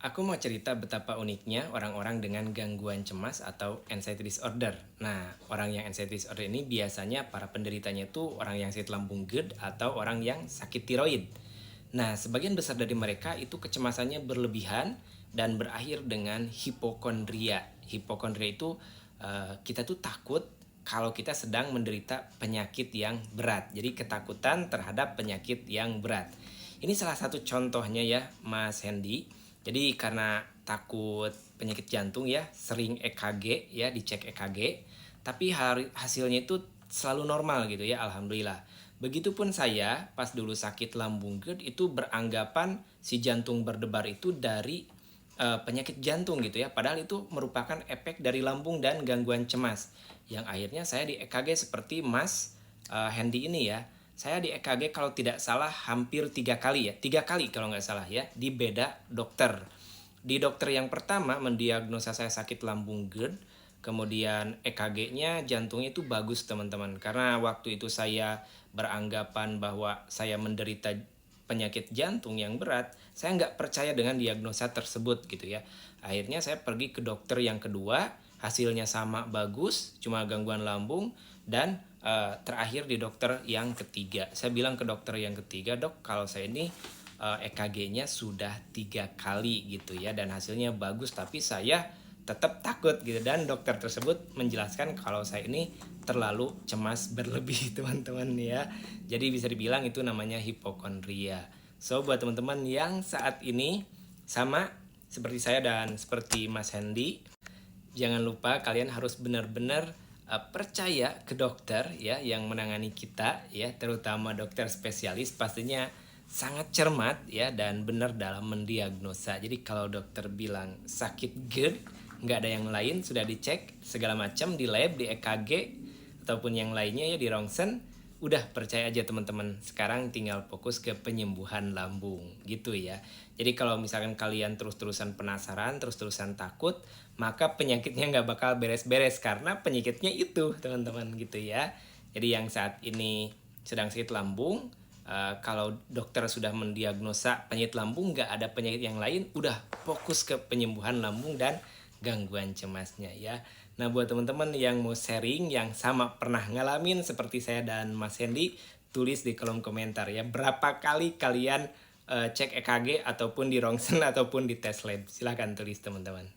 Aku mau cerita betapa uniknya orang-orang dengan gangguan cemas atau anxiety disorder. Nah, orang yang anxiety disorder ini biasanya para penderitanya itu orang yang sakit lambung GERD atau orang yang sakit tiroid. Nah, sebagian besar dari mereka itu kecemasannya berlebihan dan berakhir dengan hipokondria. Hipokondria itu kita tuh takut kalau kita sedang menderita penyakit yang berat. Jadi ketakutan terhadap penyakit yang berat. Ini salah satu contohnya ya, Mas Hendy. Jadi karena takut penyakit jantung ya, sering EKG ya, dicek EKG, tapi hasilnya itu selalu normal gitu ya, alhamdulillah. Begitupun saya pas dulu sakit lambung GERD itu beranggapan si jantung berdebar itu dari penyakit jantung gitu ya, padahal itu merupakan efek dari lambung dan gangguan cemas. Yang akhirnya saya di EKG seperti Mas Hendy ini ya. Saya di EKG kalau tidak salah hampir 3 kali ya, 3 kali kalau nggak salah ya, di beda dokter. Di dokter yang pertama mendiagnosa saya sakit lambung GERD, kemudian EKG-nya jantungnya itu bagus teman-teman. Karena waktu itu saya beranggapan bahwa saya menderita penyakit jantung yang berat, saya nggak percaya dengan diagnosa tersebut gitu ya. Akhirnya saya pergi ke dokter yang kedua, hasilnya sama bagus, cuma gangguan lambung, dan terakhir di dokter yang ketiga. Saya bilang ke dokter yang ketiga, dok kalau saya ini EKG-nya sudah 3 kali gitu ya, dan hasilnya bagus, tapi saya tetap takut gitu. Dan dokter tersebut menjelaskan kalau saya ini terlalu cemas berlebih teman-teman ya. Jadi bisa dibilang itu namanya hipokondria. So buat teman-teman yang saat ini sama seperti saya dan seperti Mas Hendy, jangan lupa kalian harus benar-benar percaya ke dokter ya yang menangani kita ya, terutama dokter spesialis pastinya sangat cermat ya dan benar dalam mendiagnosa. Jadi kalau dokter bilang sakit GERD, nggak ada yang lain, sudah dicek segala macam di lab, di EKG ataupun yang lainnya ya, di rongsen, udah percaya aja teman-teman. Sekarang tinggal fokus ke penyembuhan lambung gitu ya. Jadi kalau misalkan kalian terus-terusan penasaran, terus-terusan takut, maka penyakitnya nggak bakal beres-beres karena penyakitnya itu teman-teman gitu ya. Jadi yang saat ini sedang sakit lambung, kalau dokter sudah mendiagnosa penyakit lambung, nggak ada penyakit yang lain, udah fokus ke penyembuhan lambung dan gangguan cemasnya ya. Nah buat teman-teman yang mau sharing, yang sama pernah ngalamin seperti saya dan Mas Hendy, tulis di kolom komentar ya, berapa kali kalian cek EKG ataupun di rongsen ataupun di tes lab. Silahkan tulis teman-teman.